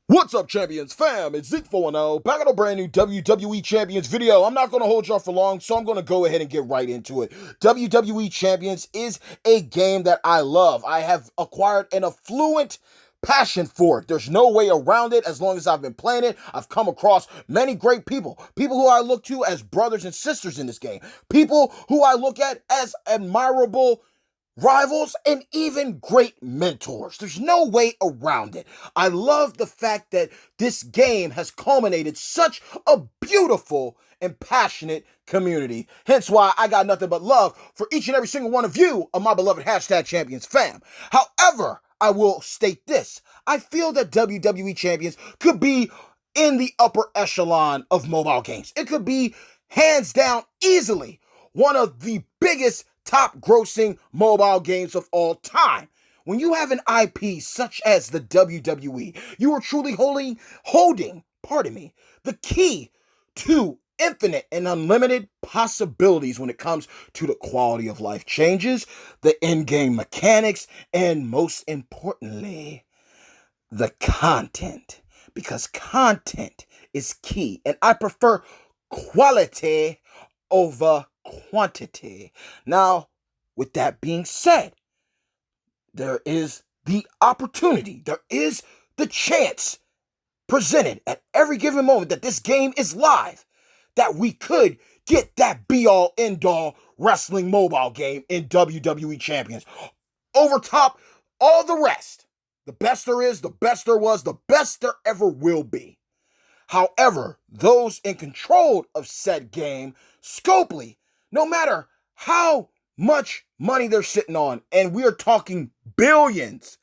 What's up, Champions fam? It's Z.E.K.E back on a brand new WWE Champions video. I'm not going to hold y'all for long, so I'm going to go ahead and get right into it. WWE Champions is a game that I love. I have acquired an affluent passion for it. There's no way around it. As long as I've been playing it, I've come across many great people. People who I look to as brothers and sisters in this game. People who I look at as admirable rivals, and even great mentors. There's no way around it. I love the fact that this game has culminated such a beautiful and passionate community. Hence why I got nothing but love for each and every single one of you of my beloved hashtag Champions fam. However, I will state this. I feel that WWE Champions could be in the upper echelon of mobile games. It could be hands down easily one of the biggest top grossing mobile games of all time. When you have an IP such as the WWE, you are truly holding, the key to infinite and unlimited possibilities when it comes to the quality of life changes, the in-game mechanics, and most importantly, the content. Because content is key, and I prefer quality over quantity. Now, with that being said, there is the opportunity, there is the chance presented at every given moment that this game is live, that we could get that be-all, end-all wrestling mobile game in WWE Champions. Over top all the rest. The best there is, the best there was, the best there ever will be. However, those in control of said game, Scopely, no matter how much money they're sitting on, and we are talking billions,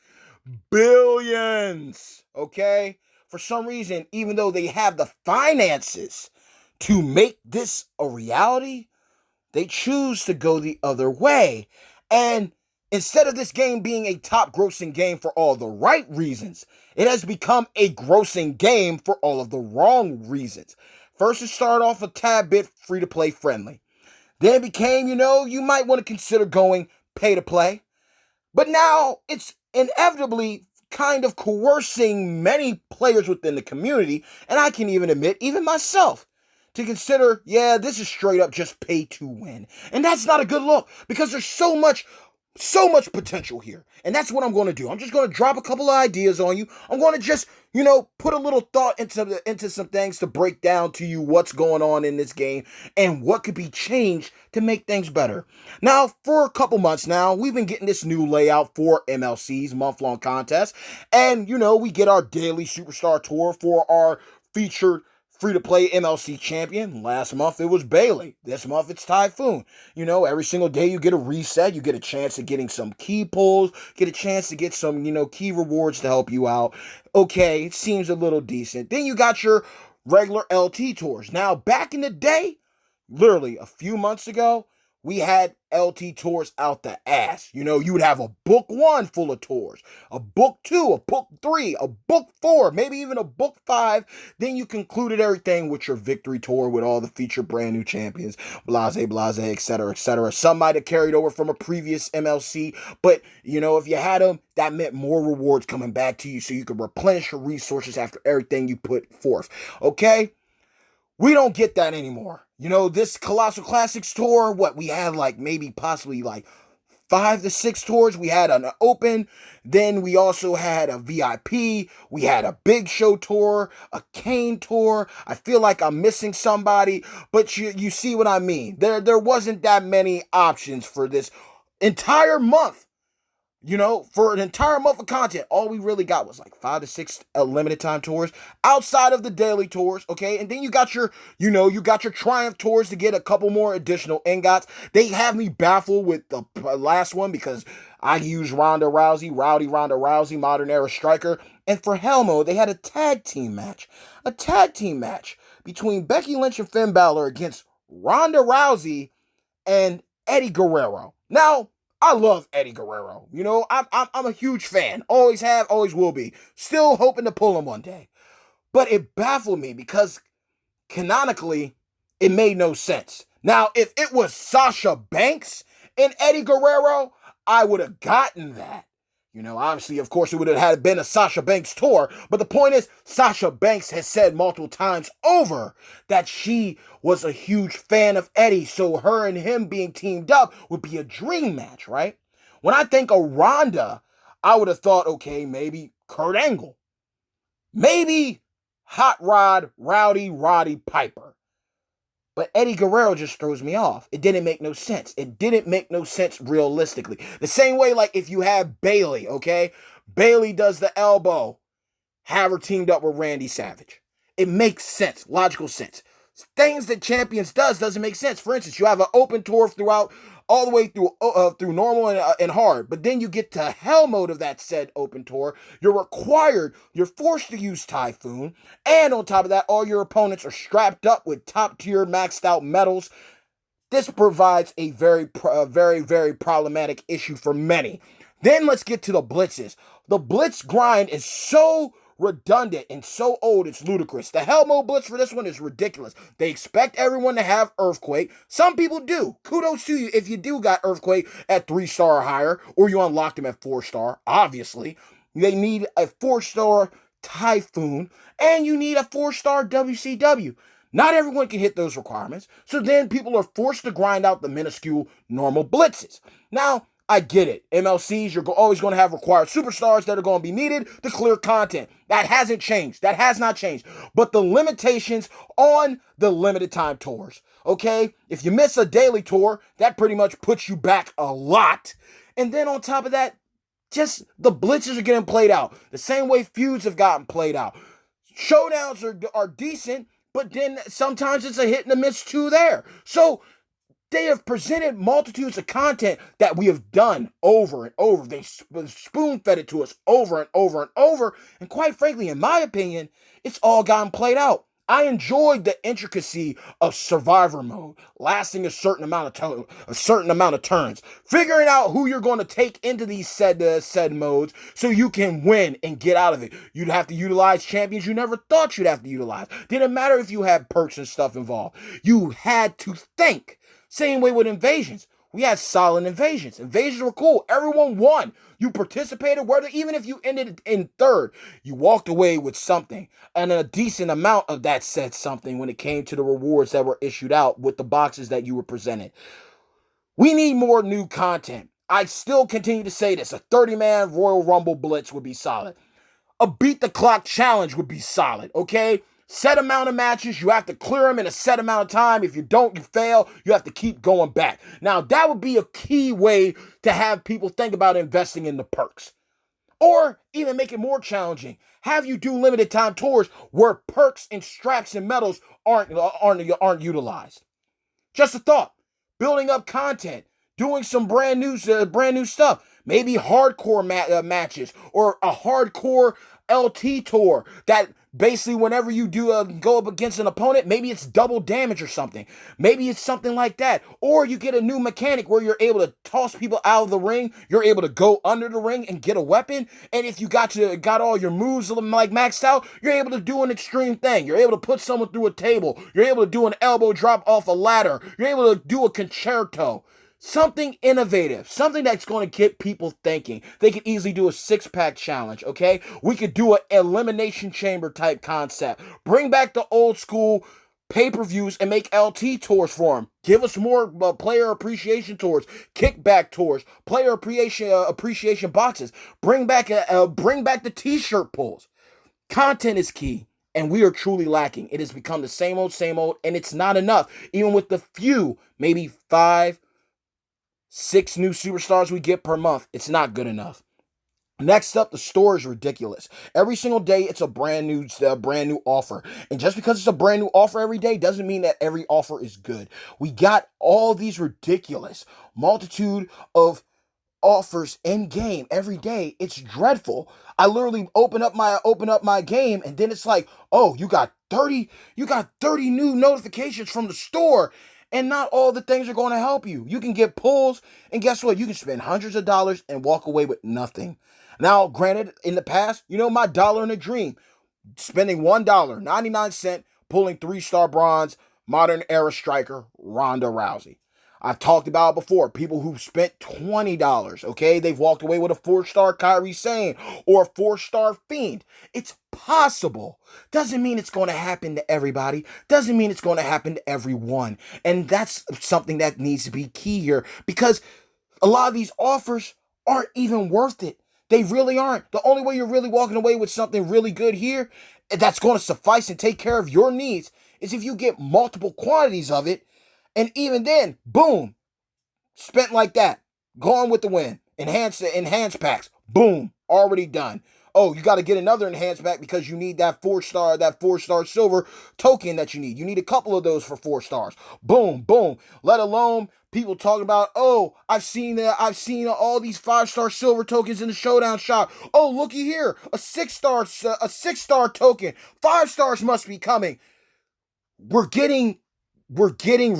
okay? For some reason, even though they have the finances to make this a reality, they choose to go the other way. And instead of this game being a top grossing game for all the right reasons, it has become a grossing game for all of the wrong reasons. First, it started off a tad bit free-to-play friendly. Then it became, you might want to consider going pay-to-play. But now it's inevitably kind of coercing many players within the community, and I can even admit, even myself, to consider, this is straight up just pay to win. And that's not a good look, because there's so much potential here. And that's what I'm going to do. I'm just going to drop a couple of ideas on you. I'm going to just, put a little thought into some things to break down to you what's going on in this game and what could be changed to make things better. Now, for a couple months now, we've been getting this new layout for MLC's month-long contest. And, we get our daily superstar tour for our featured free-to-play MLC champion. Last month, it was Bailey. This month, it's Typhoon. Every single day you get a reset. You get a chance of getting some key pulls, get a chance to get some, key rewards to help you out. Okay, it seems a little decent. Then you got your regular LT tours. Now, back in the day, literally a few months ago, we had LT tours out the ass. You would have a book 1 full of tours, a book 2, a book 3, a book 4, maybe even a book 5. Then you concluded everything with your victory tour with all the featured brand new champions, blase, etc., etc. Some might have carried over from a previous MLC, but if you had them, that meant more rewards coming back to you so you could replenish your resources after everything you put forth. Okay? We don't get that anymore. This Colossal Classics tour, we had possibly 5 to 6 tours. We had an open, then we also had a VIP, we had a Big Show tour, a Kane tour. I feel like I'm missing somebody, but you see what I mean. There wasn't that many options for this entire month. For an entire month of content, all we really got was 5 to 6 limited time tours outside of the daily tours, okay? And then you got your Triumph tours to get a couple more additional ingots. They have me baffled with the last one because I used Rowdy Ronda Rousey, Modern Era Striker. And for Hell Mode, they had a tag team match between Becky Lynch and Finn Balor against Ronda Rousey and Eddie Guerrero. Now, I love Eddie Guerrero. I'm a huge fan. Always have, always will be. Still hoping to pull him one day. But it baffled me because canonically, it made no sense. Now, if it was Sasha Banks and Eddie Guerrero, I would have gotten that. Obviously, of course, it would have had been a Sasha Banks tour. But the point is, Sasha Banks has said multiple times over that she was a huge fan of Eddie. So her and him being teamed up would be a dream match, right? When I think of Ronda, I would have thought, okay, maybe Kurt Angle. Maybe Hot Rod Roddy Piper. But Eddie Guerrero just throws me off. It didn't make no sense. It didn't make no sense realistically. The same way, like, if you have Bayley, okay? Bayley does the elbow. Have her teamed up with Randy Savage. It makes sense. Logical sense. Things that Champions doesn't make sense. For instance, you have an open tour throughout, all the way through normal and hard. But then you get to hell mode of that said open tour. You're forced to use Typhoon. And on top of that, all your opponents are strapped up with top tier maxed out medals. This provides a very, very problematic issue for many. Then let's get to the blitzes. The blitz grind is so redundant and so old, it's ludicrous. The Hell Mode Blitz for this one is ridiculous. They expect everyone to have Earthquake. Some people do. Kudos to you if you do got Earthquake at 3-star or higher, or you unlocked him at 4-star, obviously. They need a 4-star Typhoon, and you need a 4-star WCW. Not everyone can hit those requirements, so then people are forced to grind out the minuscule normal blitzes. Now, I get it. MLCs, you're always going to have required superstars that are going to be needed to clear content. That hasn't changed. That has not changed. But the limitations on the limited time tours, okay? If you miss a daily tour, that pretty much puts you back a lot. And then on top of that, just the blitzes are getting played out. The same way feuds have gotten played out. Showdowns are decent, but then sometimes it's a hit and a miss too there. So they have presented multitudes of content that we have done over and over. They spoon-fed it to us over and over and over. And quite frankly, in my opinion, it's all gotten played out. I enjoyed the intricacy of Survivor mode, lasting a certain amount of turns, figuring out who you're going to take into these said modes so you can win and get out of it. You'd have to utilize champions you never thought you'd have to utilize. Didn't matter if you had perks and stuff involved. You had to think. Same way with invasions. We had solid invasions. Invasions were cool. Everyone won. You participated, even if you ended in third, you walked away with something. And a decent amount of that said something when it came to the rewards that were issued out with the boxes that you were presented. We need more new content. I still continue to say this. A 30-man Royal Rumble Blitz would be solid. A Beat the Clock challenge would be solid, okay? Set amount of matches, you have to clear them in a set amount of time. If you don't, you fail. You have to keep going back. Now, that would be a key way to have people think about investing in the perks. Or even make it more challenging. Have you do limited time tours where perks and straps and medals aren't utilized. Just a thought. Building up content. Doing some brand new stuff. Maybe hardcore matches or a hardcore LT tour that basically whenever you do go up against an opponent, maybe it's double damage or something. Maybe it's something like that. Or you get a new mechanic where you're able to toss people out of the ring. You're able to go under the ring and get a weapon. And if you got all your moves like maxed out, you're able to do an extreme thing. You're able to put someone through a table. You're able to do an elbow drop off a ladder. You're able to do a concerto. Something innovative, something that's going to get people thinking. They could easily do a 6-pack challenge, okay? We could do an elimination chamber type concept. Bring back the old school pay-per-views and make LT tours for them. Give us more player appreciation tours, kickback tours, player appreciation boxes. Bring back the t-shirt pulls. Content is key. And we are truly lacking. It has become the same old, and it's not enough. Even with the few, maybe 5, 6 new superstars we get per month, it's not good enough. Next up, the store is ridiculous. Every single day, it's a brand new offer. And just because it's a brand new offer every day doesn't mean that every offer is good. We got all these ridiculous multitude of offers in game every day. It's dreadful. I literally open up my game and then it's like, oh, you got 30 new notifications from the store. And not all the things are going to help you. You can get pulls, and guess what? You can spend hundreds of dollars and walk away with nothing. Now, granted, in the past, my dollar in a dream, spending $1.99, pulling 3-star bronze, modern era striker, Ronda Rousey. I've talked about it before. People who've spent $20, okay? They've walked away with a 4-star Kyrie Sane or a 4-star Fiend. It's possible. Doesn't mean it's going to happen to everybody. Doesn't mean it's going to happen to everyone. And that's something that needs to be key here, because a lot of these offers aren't even worth it. They really aren't. The only way you're really walking away with something really good here that's going to suffice and take care of your needs is if you get multiple quantities of it. And even then, boom, spent like that. Gone with the wind. Enhanced packs. Boom, already done. Oh, you got to get another enhanced pack because you need that 4-star silver token that you need. You need a couple of those for 4 stars. Boom, boom. Let alone people talking about, oh, I've seen all these 5-star silver tokens in the showdown shop. Oh, looky here, a 6-star token. 5 stars must be coming. We're getting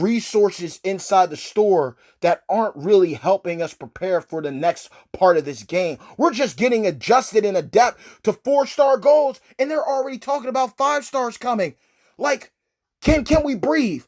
resources inside the store that aren't really helping us prepare for the next part of this game. We're just getting adjusted and adapt to 4-star golds, and they're already talking about 5 stars coming. Like, can we breathe?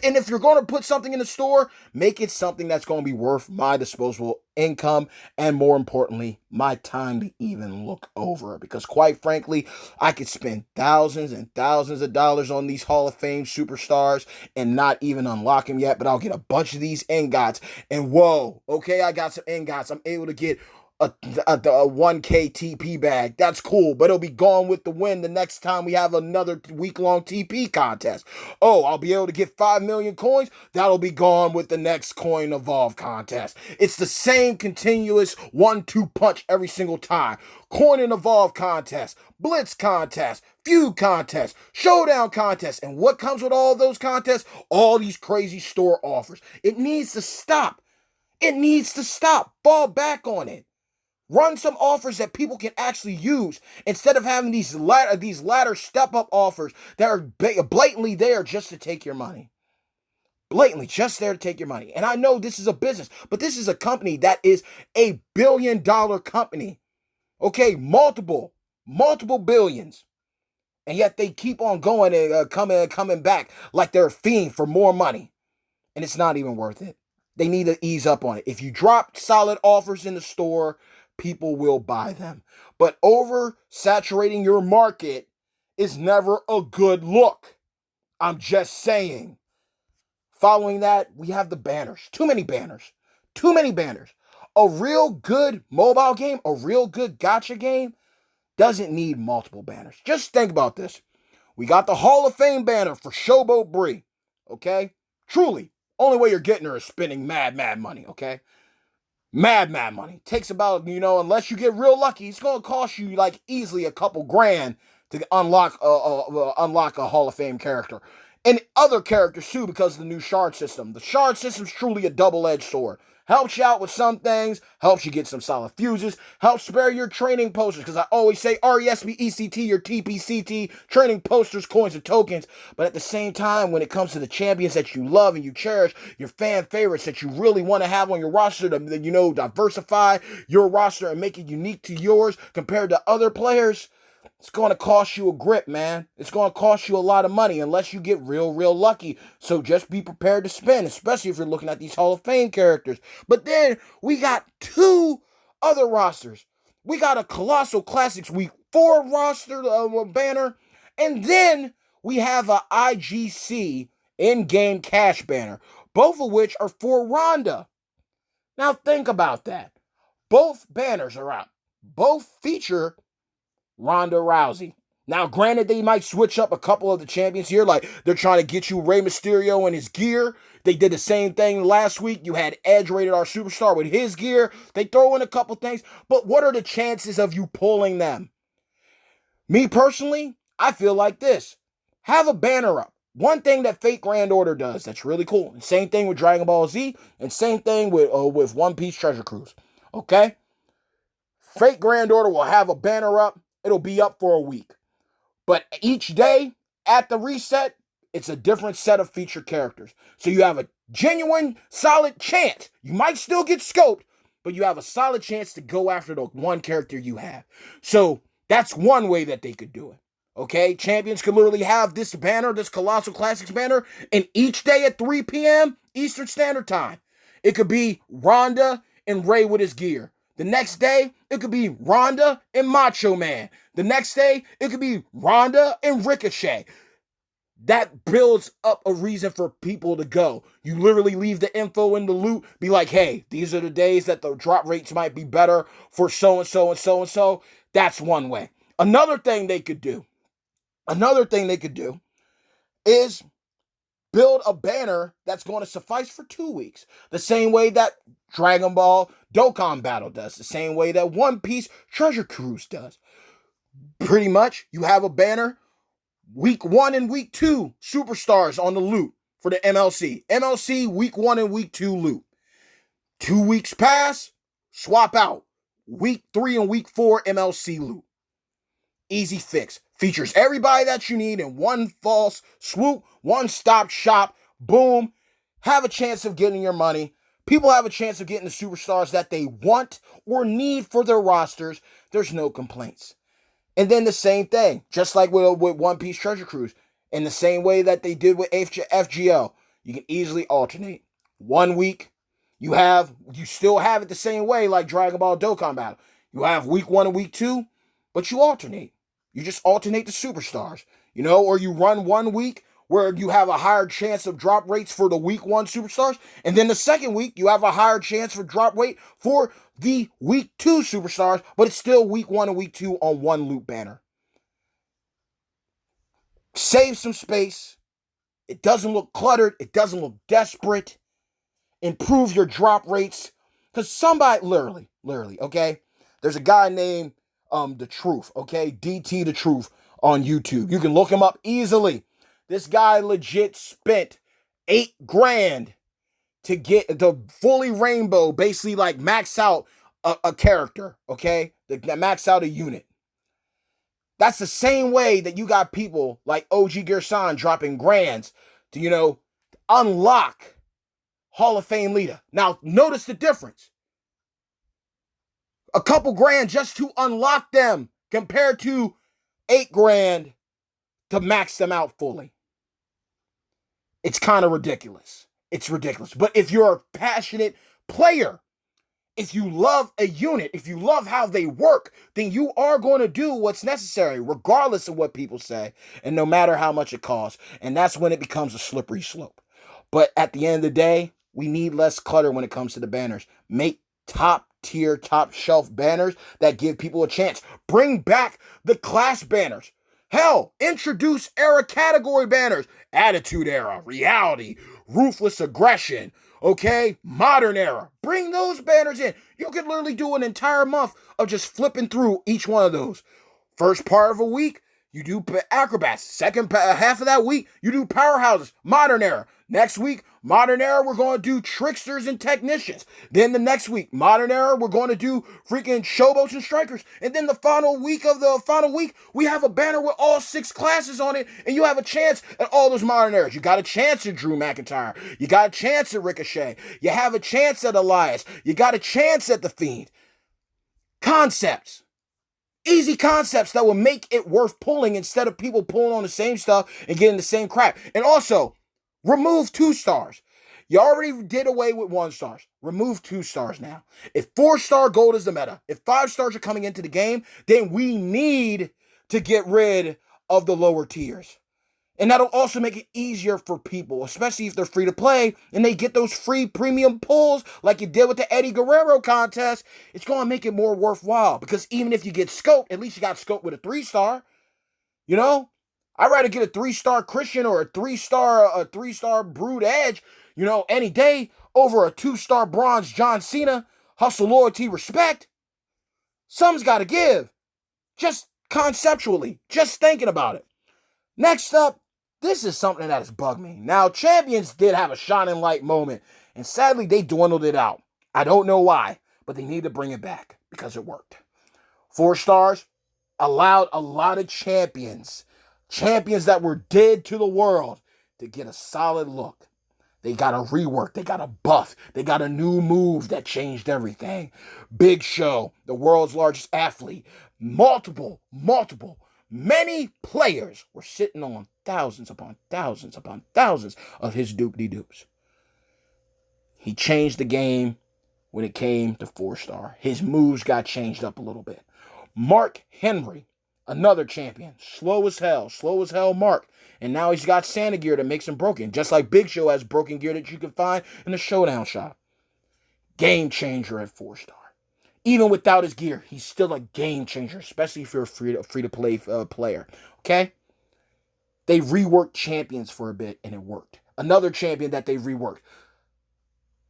And if you're going to put something in the store, make it something that's going to be worth my disposable income and, more importantly, my time to even look over it. Because quite frankly, I could spend thousands and thousands of dollars on these Hall of Fame superstars and not even unlock them yet, but I'll get a bunch of these ingots, and whoa, okay, I got some ingots. I'm able to get a 1K TP bag. That's cool, but it'll be gone with the wind the next time we have another week-long TP contest. Oh, I'll be able to get 5 million coins. That'll be gone with the next coin evolve contest. It's the same continuous 1-2 punch every single time. Coin and evolve contest, blitz contest, feud contest, showdown contest. And what comes with all those contests? All these crazy store offers. It needs to stop. It needs to stop. Fall back on it. Run some offers that people can actually use instead of having these ladder step-up offers that are blatantly there just to take your money. Blatantly just there to take your money. And I know this is a business, but this is a company that is a billion-dollar company. Okay, multiple billions. And yet they keep on going and coming back like they're a fiend for more money. And it's not even worth it. They need to ease up on it. If you drop solid offers in the store, people will buy them. But oversaturating your market is never a good look. I'm just saying. Following that, we have the banners. Too many banners. Too many banners. A real good mobile game, a real good gacha game, doesn't need multiple banners. Just think about this. We got the Hall of Fame banner for Showboat Bree. Okay? Truly. Only way you're getting her is spending mad money. Okay? Mad money. Takes about, unless you get real lucky, it's going to cost you like easily a couple grand to unlock a Hall of Fame character. And other characters too, because of the new shard system. The shard system is truly a double-edged sword. Helps you out with some things, helps you get some solid fuses, helps spare your training posters, because I always say RESPECT, your TPCT, training posters, coins, and tokens. But at the same time, when it comes to the champions that you love and you cherish, your fan favorites that you really want to have on your roster to, diversify your roster and make it unique to yours compared to other players, it's going to cost you a grip, man. It's going to cost you a lot of money unless you get real lucky. So just be prepared to spend, especially if you're looking at these Hall of Fame characters. But then we got 2 other rosters. We got a Colossal Classics Week 4 roster banner. And then we have a IGC in-game cash banner. Both of which are for Ronda. Now think about that. Both banners are out. Both feature Ronda Rousey. Now, granted, they might switch up a couple of the champions here, like they're trying to get you Rey Mysterio and his gear. They did the same thing last week. You had Edge Rated R Superstar with his gear. They throw in a couple things, but what are the chances of you pulling them? Me personally, I feel like this. Have a banner up. One thing that Fate Grand Order does that's really cool. And same thing with Dragon Ball Z, and same thing with One Piece Treasure Cruise. Okay? Fate Grand Order will have a banner up. It'll be up for a week. But each day, at the reset, it's a different set of featured characters. So you have a genuine, solid chance. You might still get scoped, but you have a solid chance to go after the one character you have. So that's one way that they could do it. Okay, champions could literally have this banner, this Colossal Classics banner, and each day at 3 p.m. Eastern Standard Time. It could be Ronda and Ray with his gear. The next day, it could be Ronda and Macho Man. The next day, it could be Ronda and Ricochet. That builds up a reason for people to go. You literally leave the info in the loot, be like, hey, these are the days that the drop rates might be better for so-and-so and so-and-so. That's one way. Another thing they could do is build a banner that's going to suffice for 2 weeks. The same way that Dragon Ball Dokkan Battle does. The same way that One Piece Treasure Cruise does. Pretty much, you have a banner, week 1 and week 2 superstars on the loot for the MLC. MLC week 1 and week 2 loot. 2 weeks pass, swap out. Week 3 and week 4 MLC loot. Easy fix. Features everybody that you need in one false swoop, one-stop shop. Boom. Have a chance of getting your money. People have a chance of getting the superstars that they want or need for their rosters. There's no complaints. And then the same thing, just like with One Piece Treasure Cruise, in the same way that they did with FGL, you can easily alternate. 1 week, you still have it the same way like Dragon Ball Dokkan Battle. You have week 1 and week 2, but you alternate. You just alternate the superstars, or you run 1 week where you have a higher chance of drop rates for the week 1 superstars, and then the second week you have a higher chance for drop rate for the week 2 superstars, but it's still week 1 and week 2 on one loot banner. Save some space. It doesn't look cluttered. It doesn't look desperate. Improve your drop rates. Because somebody, literally, okay? There's a guy named The Truth, okay? DT The Truth on YouTube. You can look him up easily. This guy legit spent $8,000 to get the fully rainbow, basically like max out a character, okay? That max out a unit. That's the same way that you got people like OG Gerson dropping grands to, unlock Hall of Fame leader. Now, notice the difference. A couple grand just to unlock them compared to $8,000 to max them out fully. It's kind of ridiculous. It's ridiculous. But if you're a passionate player, if you love a unit, if you love how they work, then you are going to do what's necessary, regardless of what people say, and no matter how much it costs. And that's when it becomes a slippery slope. But at the end of the day, we need less clutter when it comes to the banners. Make top tier, top shelf banners that give people a chance. Bring back the class banners. Hell, introduce era category banners. Attitude Era, Reality, Ruthless Aggression, okay? Modern Era. Bring those banners in. You could literally do an entire month of just flipping through each one of those. First part of a week, you do Acrobats. Second half of that week, you do Powerhouses, Modern Era. Next week, Modern Era, we're going to do Tricksters and Technicians. Then the next week, Modern Era, we're going to do freaking Showboats and Strikers. And then the final week, we have a banner with all 6 classes on it, and you have a chance at all those Modern Eras. You got a chance at Drew McIntyre. You got a chance at Ricochet. You have a chance at Elias. You got a chance at The Fiend. Concepts. Easy concepts that will make it worth pulling instead of people pulling on the same stuff and getting the same crap. And also, remove 2 stars. You already did away with 1 stars. Remove 2 stars now. If 4-star gold is the meta, if 5 stars are coming into the game, then we need to get rid of the lower tiers. And that'll also make it easier for people, especially if they're free to play and they get those free premium pulls like you did with the Eddie Guerrero contest. It's going to make it more worthwhile because even if you get scoped, at least you got scoped with a 3-star. I'd rather get a 3-star Christian or a 3-star Brood Edge, any day over a 2-star bronze John Cena. Hustle, loyalty, respect. Something's got to give. Just conceptually, just thinking about it. Next up, this is something that has bugged me. Now, Champions did have a shining light moment, and sadly, they dwindled it out. I don't know why, but they need to bring it back because it worked. 4 stars allowed a lot of champions that were dead to the world, to get a solid look. They got a rework. They got a buff. They got a new move that changed everything. Big Show, the world's largest athlete. Multiple many players were sitting on thousands upon thousands upon thousands of his doop-de-doops. He changed the game when it came to 4-star. His moves got changed up a little bit. Mark Henry, another champion. Slow as hell Mark. And now he's got Santa gear that makes him broken. Just like Big Show has broken gear that you can find in the Showdown shop. Game changer at 4-star. Even without his gear, he's still a game changer, especially if you're a free-to-play player. Okay? They reworked Champions for a bit, and it worked. Another champion that they reworked.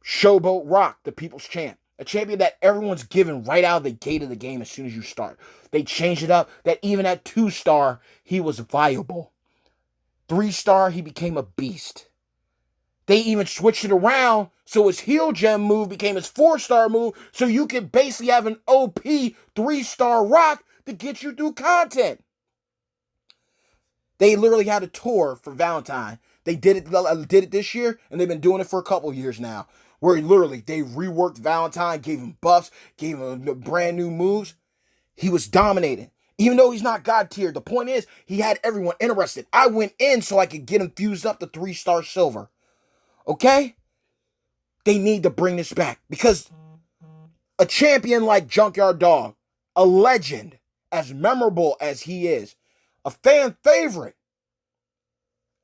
Showboat Rock, the People's Champ. A champion that everyone's given right out of the gate of the game as soon as you start. They changed it up that even at 2-star, he was viable. 3-star, he became a beast. They even switched it around so his heel gem move became his 4-star move, so you could basically have an OP 3-star rock to get you through content. They literally had a tour for Valentine. They did it this year, and they've been doing it for a couple years now, where literally they reworked Valentine, gave him buffs, gave him brand new moves. He was dominating. Even though he's not God tier, the point is he had everyone interested. I went in so I could get him fused up to 3-star silver. Okay? They need to bring this back because a champion like Junkyard Dog, a legend, as memorable as he is, a fan favorite,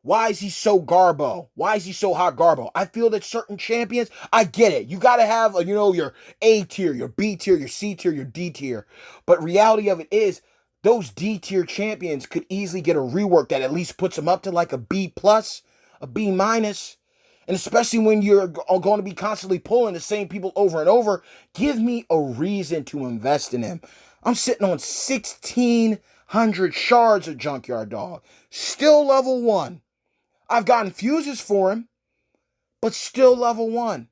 why is he so garbo? Why is he so hot garbo? I feel that certain champions, I get it. You got to have, your A tier, your B tier, your C tier, your D tier. But reality of it is, those D tier champions could easily get a rework that at least puts them up to like a B plus, a B minus. And especially when you're going to be constantly pulling the same people over and over, give me a reason to invest in him. I'm sitting on 1,600 shards of Junkyard Dog. Still level 1. I've gotten fuses for him, but still level 1.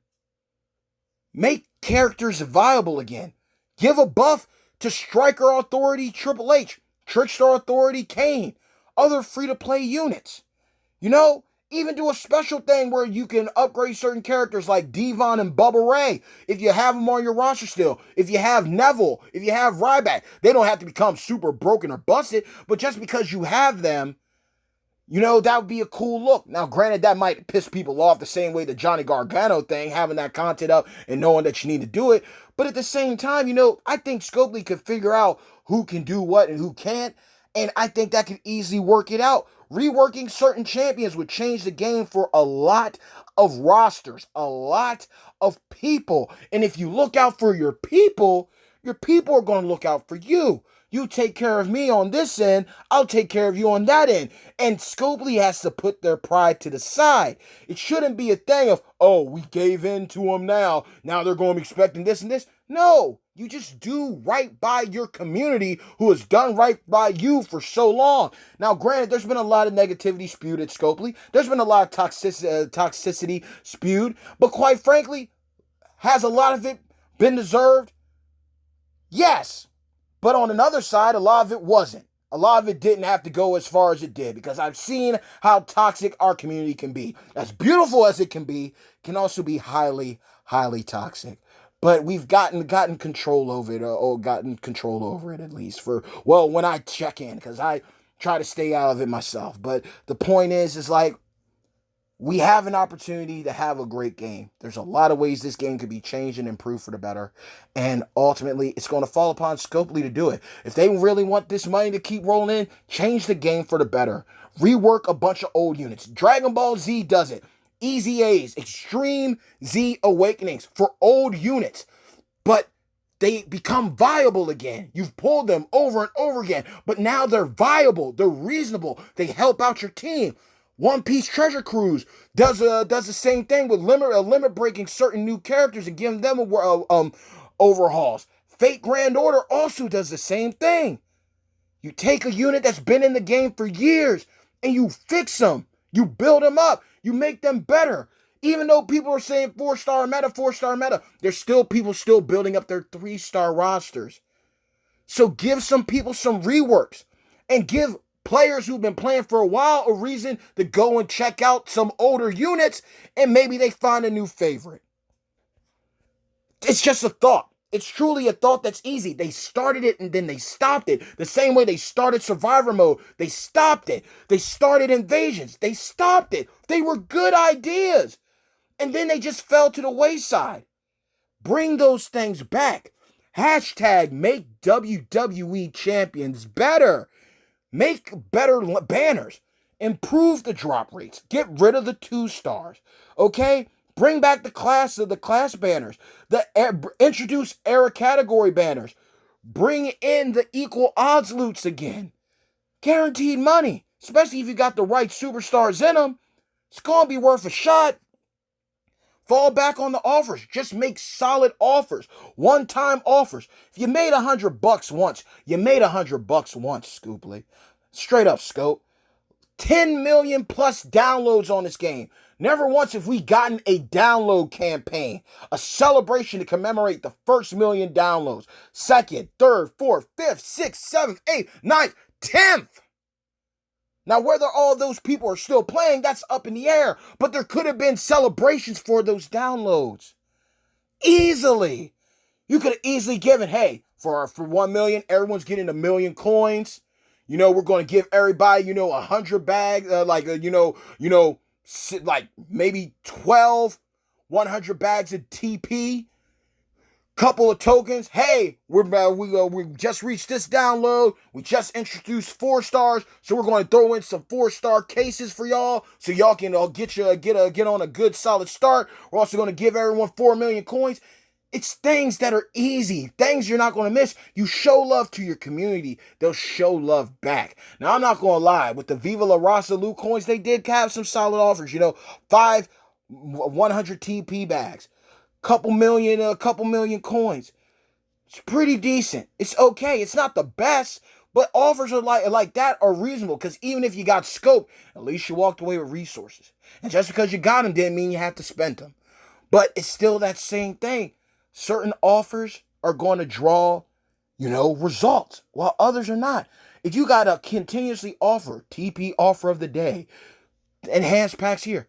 Make characters viable again. Give a buff to Striker Authority Triple H, Trickstar Authority Kane, other free-to-play units. Even do a special thing where you can upgrade certain characters like Devon and Bubba Ray. If you have them on your roster still. If you have Neville. If you have Ryback. They don't have to become super broken or busted. But just because you have them, that would be a cool look. Now, granted, that might piss people off the same way the Johnny Gargano thing, having that content up and knowing that you need to do it. But at the same time, I think Scopely could figure out who can do what and who can't. And I think that could easily work it out. Reworking certain champions would change the game for a lot of rosters, a lot of people. And if you look out for your people are going to look out for you. You take care of me on this end, I'll take care of you on that end. And Scopely has to put their pride to the side. It shouldn't be a thing of, we gave in to them now they're going to be expecting this and this. No, you just do right by your community who has done right by you for so long. Now, granted, there's been a lot of negativity spewed at Scopely. There's been a lot of toxicity spewed. But quite frankly, has a lot of it been deserved? Yes. But on another side, a lot of it wasn't. A lot of it didn't have to go as far as it did because I've seen how toxic our community can be. As beautiful as it can also be highly, highly toxic. But we've gotten control over it, or gotten control over it at least when I check in, because I try to stay out of it myself. But the point is like, we have an opportunity to have a great game. There's a lot of ways this game could be changed and improved for the better. And ultimately, it's going to fall upon Scopely to do it. If they really want this money to keep rolling in, change the game for the better. Rework a bunch of old units. Dragon Ball Z does it. Easy A's, Extreme Z Awakenings for old units. But they become viable again. You've pulled them over and over again. But now they're viable. They're reasonable. They help out your team. One Piece Treasure Cruise does the same thing with limit breaking certain new characters and giving them overhauls. Fate Grand Order also does the same thing. You take a unit that's been in the game for years and you fix them. You build them up. You make them better. Even though people are saying 4-star meta, there's still people still building up their 3-star rosters. So give some people some reworks and give players who've been playing for a while a reason to go and check out some older units and maybe they find a new favorite. It's just a thought. It's truly a thought that's easy. They started it and then they stopped it. The same way they started Survivor Mode, they stopped it. They started Invasions, they stopped it. They were good ideas. And then they just fell to the wayside. Bring those things back. Hashtag make WWE champions better. Make better banners. Improve the drop rates. Get rid of the 2 stars. Okay? Bring back the class banners. Introduce era category banners. Bring in the equal odds loots again. Guaranteed money. Especially if you got the right superstars in them. It's going to be worth a shot. Fall back on the offers. Just make solid offers. One-time offers. If you made $100 once, you made $100 once, Scooply. Straight up, Scope. 10 million plus downloads on this game. Never once have we gotten a download campaign. A celebration to commemorate the first million downloads. Second, third, fourth, fifth, sixth, seventh, eighth, ninth, 10th. Now, whether all those people are still playing, that's up in the air. But there could have been celebrations for those downloads. Easily. You could have easily given, hey, for 1 million, everyone's getting 1 million coins. You know, we're going to give everybody, 100 bags, like maybe 12, 100 bags of TP. Couple of tokens. Hey, we just reached this download. We just introduced 4 stars, so we're going to throw in some 4-star cases for y'all, so y'all can get on a good solid start. We're also going to give everyone 4 million coins. It's things that are easy, things you're not going to miss. You show love to your community, they'll show love back. Now, I'm not going to lie, with the Viva La Raza loot coins, they did have some solid offers. 5 100 TP bags. Couple million coins. It's pretty decent. It's okay. It's not the best, but offers are like that are reasonable, because even if you got scope, at least you walked away with resources. And just because you got them didn't mean you have to spend them. But it's still that same thing. Certain offers are going to draw, results, while others are not. If you got a continuously offer, TP offer of the day, enhanced packs here,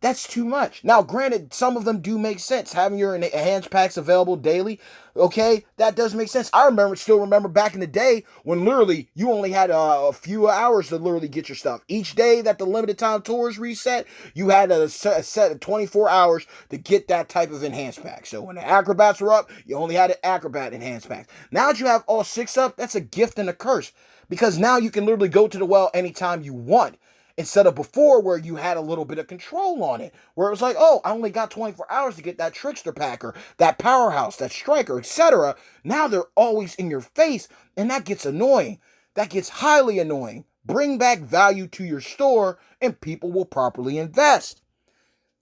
that's too much. Now, granted, some of them do make sense. Having your enhanced packs available daily, okay, that does make sense. I still remember back in the day when literally you only had a few hours to literally get your stuff. Each day that the limited time tours reset, you had a set of 24 hours to get that type of enhanced pack. So when the acrobats were up, you only had an acrobat enhanced pack. Now that you have all 6 up, that's a gift and a curse, because now you can literally go to the well anytime you want. Instead of before, where you had a little bit of control on it, where it was like, oh, I only got 24 hours to get that Trickster Packer, that Powerhouse, that Striker, etc. Now they're always in your face, and that gets annoying. That gets highly annoying. Bring back value to your store, and people will properly invest.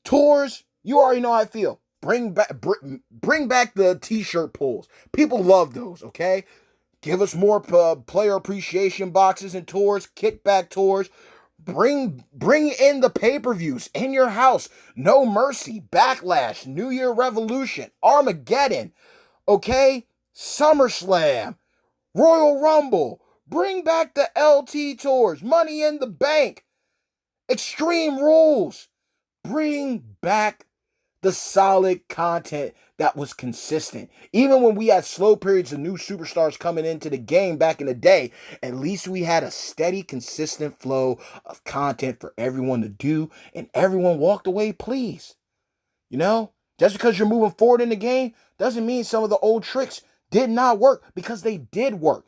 Tours, you already know how I feel. Bring back the t-shirt pulls. People love those, okay? Give us more player appreciation boxes and tours, kickback tours. Bring in the pay-per-views in your house. No Mercy, Backlash, New Year Revolution, Armageddon, okay? SummerSlam, Royal Rumble. Bring back the LT tours, Money in the Bank, Extreme Rules. Bring back the solid content that was consistent. Even when we had slow periods of new superstars coming into the game back in the day, at least we had a steady, consistent flow of content for everyone to do, and everyone walked away pleased. Just because you're moving forward in the game doesn't mean some of the old tricks did not work, because they did work.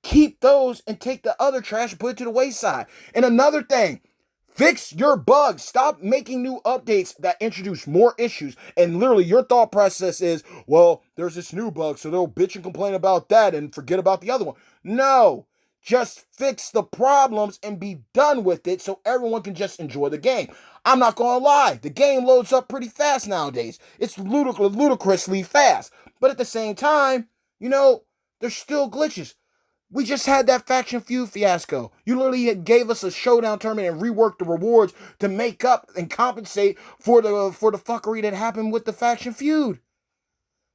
Keep those and take the other trash and put it to the wayside. And another thing, fix your bugs. Stop making new updates that introduce more issues. And literally your thought process is, well, there's this new bug, so they'll bitch and complain about that and forget about the other one. No, just fix the problems and be done with it so everyone can just enjoy the game. I'm not going to lie. The game loads up pretty fast nowadays. It's ludicrously fast. But at the same time, there's still glitches. We just had that Faction Feud fiasco. You literally gave us a showdown tournament and reworked the rewards to make up and compensate for the fuckery that happened with the Faction Feud.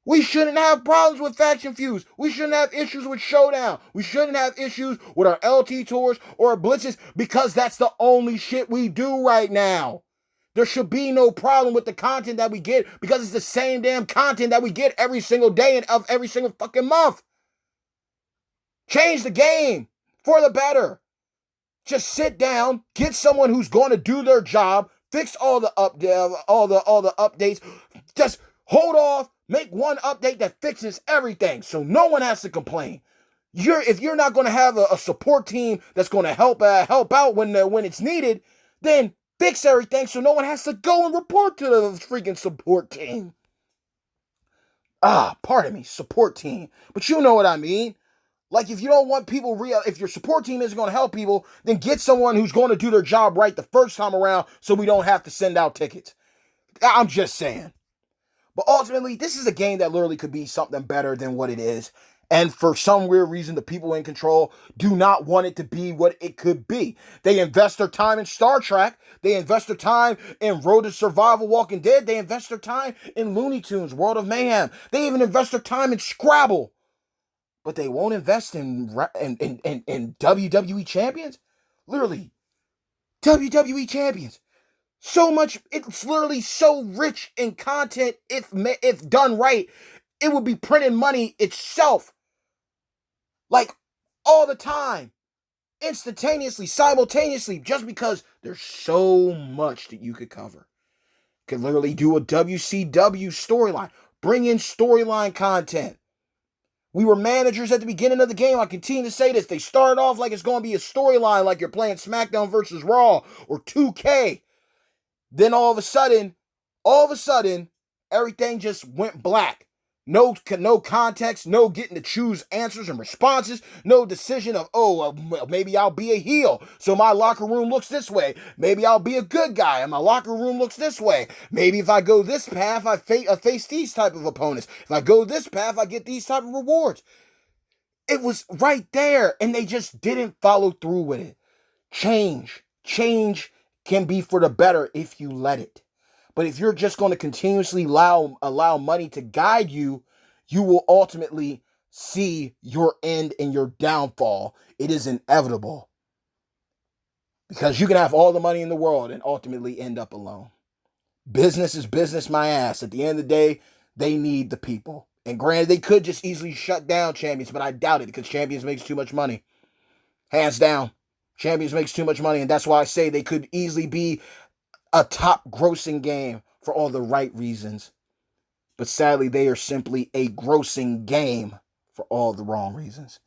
We shouldn't have problems with Faction Feuds. We shouldn't have issues with Showdown. We shouldn't have issues with our LT tours or our blitzes, because that's the only shit we do right now. There should be no problem with the content that we get because it's the same damn content that we get every single day and of every single fucking month. Change the game for the better. Just sit down, get someone who's going to do their job, fix all the updates. Just hold off, make one update that fixes everything, so no one has to complain. If you're not going to have a support team that's going to help out when it's needed, then fix everything so no one has to go and report to the freaking support team. Pardon me, support team, but you know what I mean. Like, if you don't want people if your support team isn't going to help people, then get someone who's going to do their job right the first time around so we don't have to send out tickets. I'm just saying. But ultimately, this is a game that literally could be something better than what it is. And for some weird reason, the people in control do not want it to be what it could be. They invest their time in Star Trek. They invest their time in Road to Survival, Walking Dead. They invest their time in Looney Tunes, World of Mayhem. They even invest their time in Scrabble. But they won't invest in WWE Champions? Literally, WWE Champions. So much, it's literally so rich in content. If done right, it would be printing money itself. Like, all the time. Instantaneously, simultaneously, just because there's so much that you could cover. Could literally do a WCW storyline. Bring in storyline content. We were managers at the beginning of the game. I continue to say this. They started off like it's going to be a storyline, like you're playing SmackDown versus Raw or 2K. Then all of a sudden, everything just went black. No context, no getting to choose answers and responses, no decision of, maybe I'll be a heel, so my locker room looks this way. Maybe I'll be a good guy, and my locker room looks this way. Maybe if I go this path, I face these type of opponents. If I go this path, I get these type of rewards. It was right there, and they just didn't follow through with it. Change can be for the better if you let it. But if you're just going to continuously allow money to guide you, you will ultimately see your end and your downfall. It is inevitable. Because you can have all the money in the world and ultimately end up alone. Business is business, my ass. At the end of the day, they need the people. And granted, they could just easily shut down Champions, but I doubt it because Champions makes too much money. Hands down. Champions makes too much money, and that's why I say they could easily be a top grossing game for all the right reasons. But sadly, they are simply a grossing game for all the wrong reasons.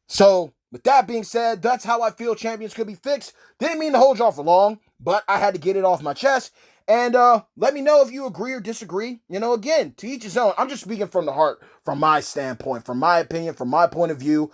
So, with that being said, that's how I feel Champions could be fixed. Didn't mean to hold y'all for long, but I had to get it off my chest. And let me know if you agree or disagree. You know, again, to each his own. I'm just speaking from the heart, from my standpoint, from my opinion, from my point of view.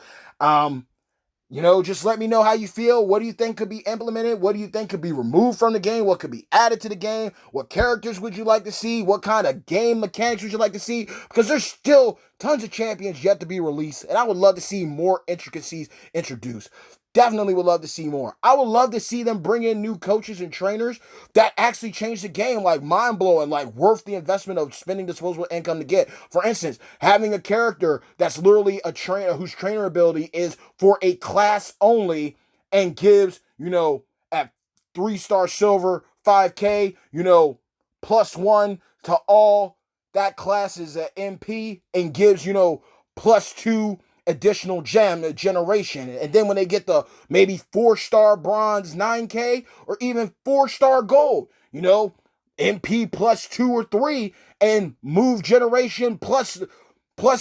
Just let me know how you feel. What do you think could be implemented? What do you think could be removed from the game? What could be added to the game? What characters would you like to see? What kind of game mechanics would you like to see? Because there's still tons of champions yet to be released, and I would love to see more intricacies introduced. Definitely would love to see more. I would love to see them bring in new coaches and trainers that actually change the game, like mind-blowing, like worth the investment of spending disposable income to get. For instance, having a character that's literally a trainer whose trainer ability is for a class only and gives, at 3-star silver, 5K, +1 to all that class is an MP and gives, +2 additional gem generation. And then when they get the maybe 4-star bronze 9K or even 4-star gold, MP +2 or 3 and move generation plus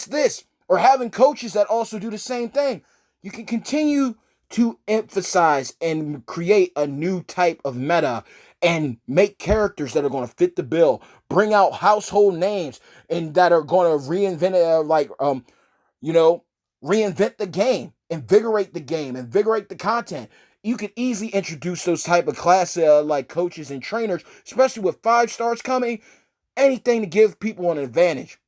this, or having coaches that also do the same thing. You can continue to emphasize and create a new type of meta and make characters that are going to fit the bill, bring out household names and that are going to reinvent reinvent the game, invigorate the content. You could easily introduce those type of class like coaches and trainers, especially with 5 stars coming. Anything to give people an advantage.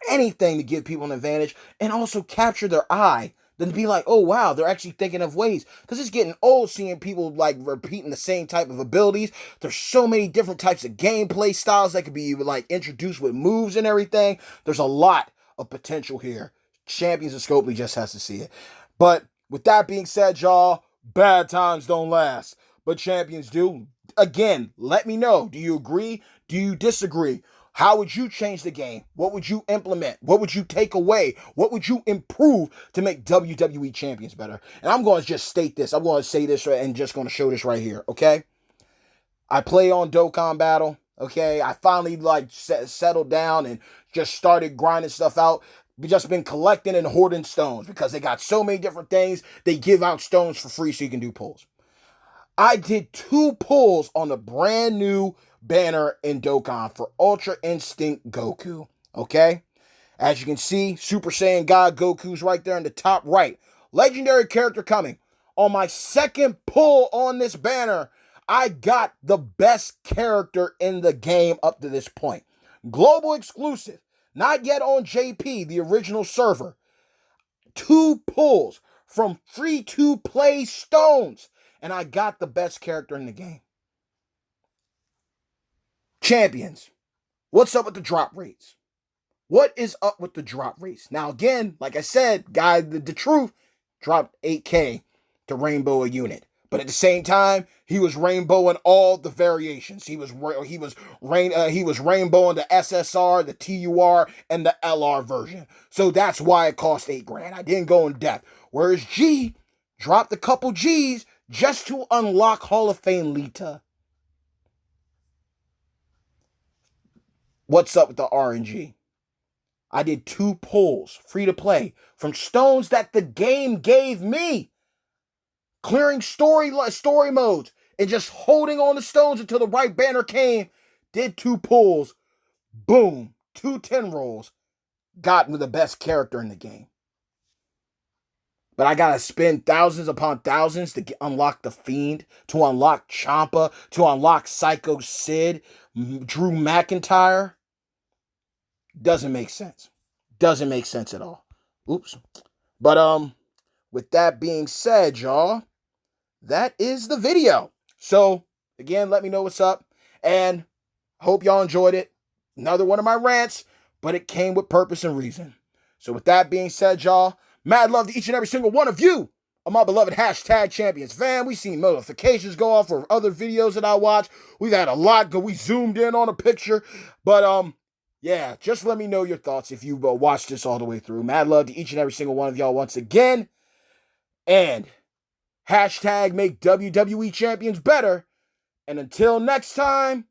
And also capture their eye. Then be like, oh wow, they're actually thinking of ways. Because it's getting old seeing people like repeating the same type of abilities. There's so many different types of gameplay styles that could be like introduced with moves and everything. There's a lot of potential here. Champions of Scopely just has to see it. But with that being said, y'all, bad times don't last, but champions do. again, let me know. Do you agree? Do you disagree? How would you change the game? What would you implement? What would you take away? What would you improve to make WWE champions better? And I'm going to just state this. I'm going to say this and just going to show this right here, okay? I play on Dokkan Battle, okay? I finally settled down and just started grinding stuff out. We just been collecting and hoarding stones because they got so many different things. They give out stones for free so you can do pulls. I did 2 pulls on the brand new banner in Dokkan for Ultra Instinct Goku. Okay? As you can see, Super Saiyan God Goku's right there in the top right. Legendary character coming. On my second pull on this banner, I got the best character in the game up to this point. Global exclusive. Not yet on JP, the original server. 2 pulls from free-to-play stones. And I got the best character in the game. Champions. What's up with the drop rates? What is up with the drop rates? Now, again, like I said, guy, the truth, dropped 8K to rainbow a unit. But at the same time, he was rainbowing all the variations. He was rainbowing the SSR, the TUR, and the LR version. So that's why it cost $8,000. I didn't go in depth. Whereas G dropped a couple G's just to unlock Hall of Fame Lita. What's up with the RNG? I did 2 pulls, free to play, from stones that the game gave me. Clearing story modes and just holding on the stones until the right banner came. Did 2 pulls. Boom. 2 10 rolls. Got me the best character in the game. But I gotta spend thousands upon thousands to unlock the Fiend, to unlock Ciampa, to unlock Psycho Sid, Drew McIntyre. Doesn't make sense. Doesn't make sense at all. Oops. But with that being said, y'all, that is the video. So again, let me know what's up, and hope y'all enjoyed it. Another one of my rants, but it came with purpose and reason. So with that being said, y'all, mad love to each and every single one of you, of my beloved hashtag champions fam. We seen notifications go off for other videos that I watch. We've had a lot go. We zoomed in on a picture, but yeah, just let me know your thoughts if you watched this all the way through. Mad love to each and every single one of y'all once again, and hashtag make WWE champions better. And until next time,